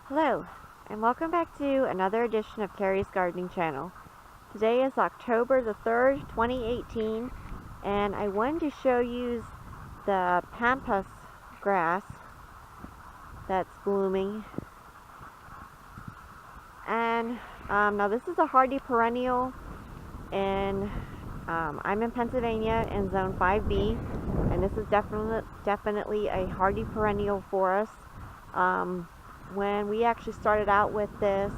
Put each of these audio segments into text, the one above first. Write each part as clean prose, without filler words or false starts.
Hello, and welcome back to another edition of Carrie's Gardening Channel. Today is October the 3rd, 2018, and I wanted to show you the pampas grass that's blooming. And now this is a hardy perennial, and I'm in Pennsylvania in Zone 5B, and this is definitely a hardy perennial for us. When we actually started out with this,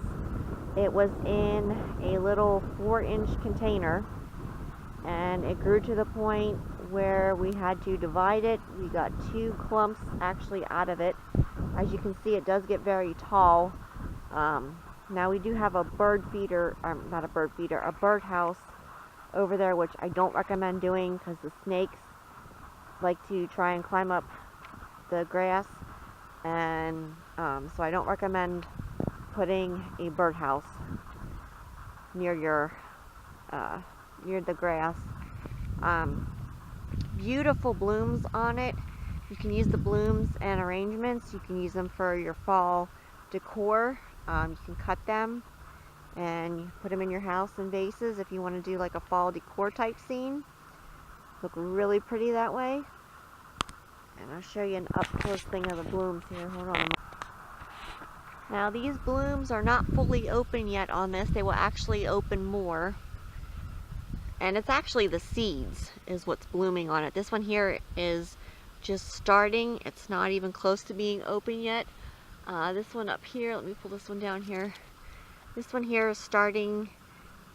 it was in a little 4-inch container, and it grew to the point where we had to divide it. We got 2 clumps actually out of it. As you can see, it does get very tall. Now we do have a bird feeder, not a bird feeder, a bird house over there, which I don't recommend doing because the snakes like to try and climb up the grass, and so I don't recommend putting a birdhouse near your near the grass. Beautiful blooms on it. You can use the blooms and arrangements. You can use them for your fall decor. You can cut them and you put them in your house in vases if you want to do like a fall decor type scene. Look really pretty that way. And I'll show you an up close thing of the blooms here. Hold on. Now these blooms are not fully open yet on this. They will actually open more. And it's actually the seeds is what's blooming on it. This one here is just starting. It's not even close to being open yet. This one up here, let me pull this one down here. This one here is starting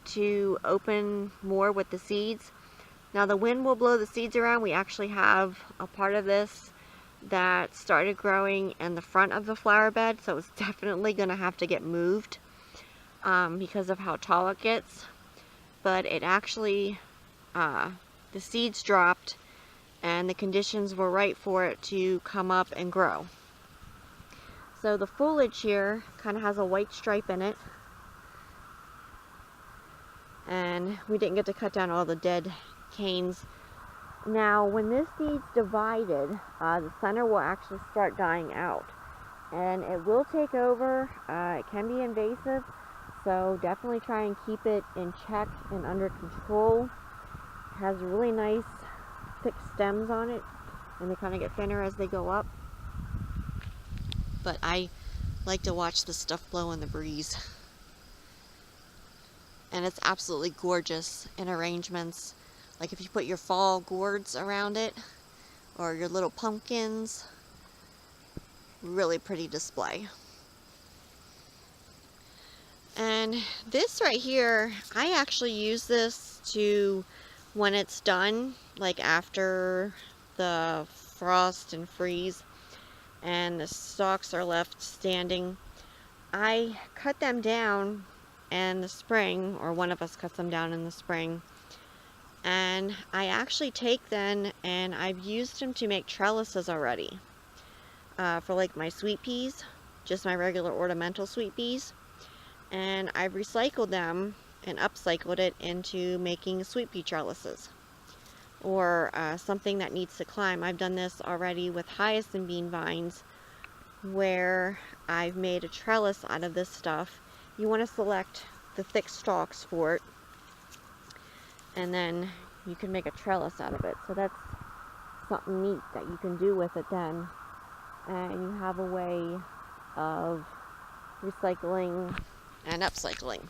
to open more with the seeds. Now the wind will blow the seeds around. We actually have a part of this that started growing in the front of the flower bed, so it's definitely going to have to get moved because of how tall it gets. But it actually, the seeds dropped and the conditions were right for it to come up and grow. So the foliage here kind of has a white stripe in it, and we didn't get to cut down all the dead canes. Now when this needs divided, the center will actually start dying out, and it will take over. It can be invasive, so definitely try and keep it in check and under control. It has really nice thick stems on it, and they kind of get thinner as they go up. But I like to watch this stuff blow in the breeze. And it's absolutely gorgeous in arrangements. Like if you put your fall gourds around it, or your little pumpkins, really pretty display. And this right here, I actually use this to, when it's done, like after the frost and freeze, and the stalks are left standing, I cut them down in the spring, or one of us cuts them down in the spring. And I actually take them, and I've used them to make trellises already for like my sweet peas, just my regular ornamental sweet peas. And I've recycled them and upcycled it into making sweet pea trellises, or something that needs to climb. I've done this already with hyacinth bean vines, where I've made a trellis out of this stuff. You want to select the thick stalks for it, and then you can make a trellis out of it. So that's something neat that you can do with it then. And you have a way of recycling and upcycling.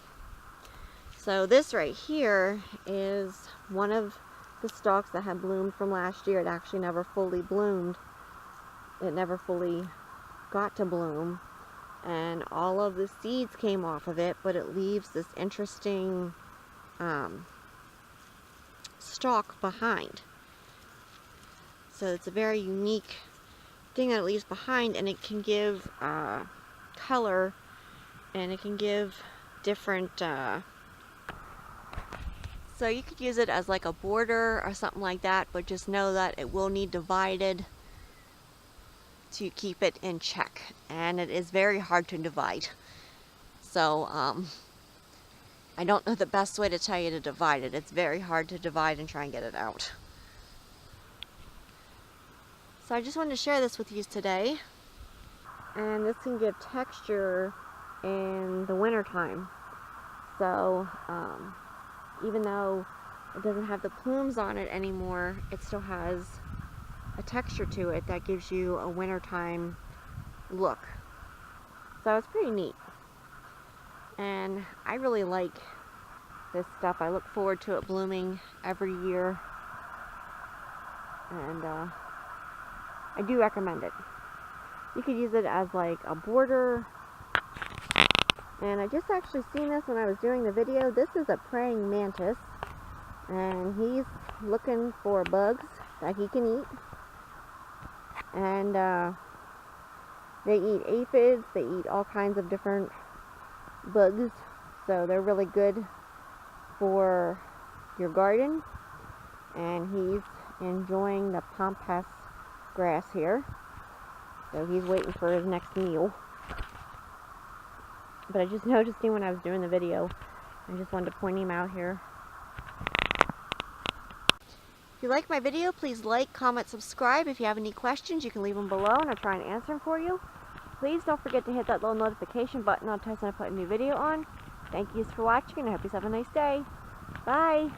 So this right here is one of the stalks that had bloomed from last year. It actually never fully bloomed. It never fully got to bloom. And all of the seeds came off of it, but it leaves this interesting stalk behind. So it's a very unique thing that it leaves behind, and it can give color, and it can give different so you could use it as like a border or something like that, but just know that it will need divided to keep it in check, and it is very hard to divide. So I don't know the best way to tell you to divide it. It's very hard to divide and try and get it out. So I just wanted to share this with you today. and this can give texture in the winter time. So even though it doesn't have the plumes on it anymore, it still has a texture to it that gives you a wintertime look. So it's pretty neat. And I really like this stuff. I look forward to it blooming every year. And I do recommend it. You could use it as like a border. And I just actually seen this when I was doing the video. This is a praying mantis. And he's looking for bugs that he can eat. And they eat aphids, they eat all kinds of different bugs. So they're really good for your garden. And he's enjoying the pampas grass here. So he's waiting for his next meal. But I just noticed him when I was doing the video. I just wanted to point him out here. If you like my video, please like, comment, subscribe. If you have any questions, you can leave them below and I'll try and answer them for you. Please don't forget to hit that little notification button on time when I put a new video on. Thank you for watching and I hope you have a nice day. Bye!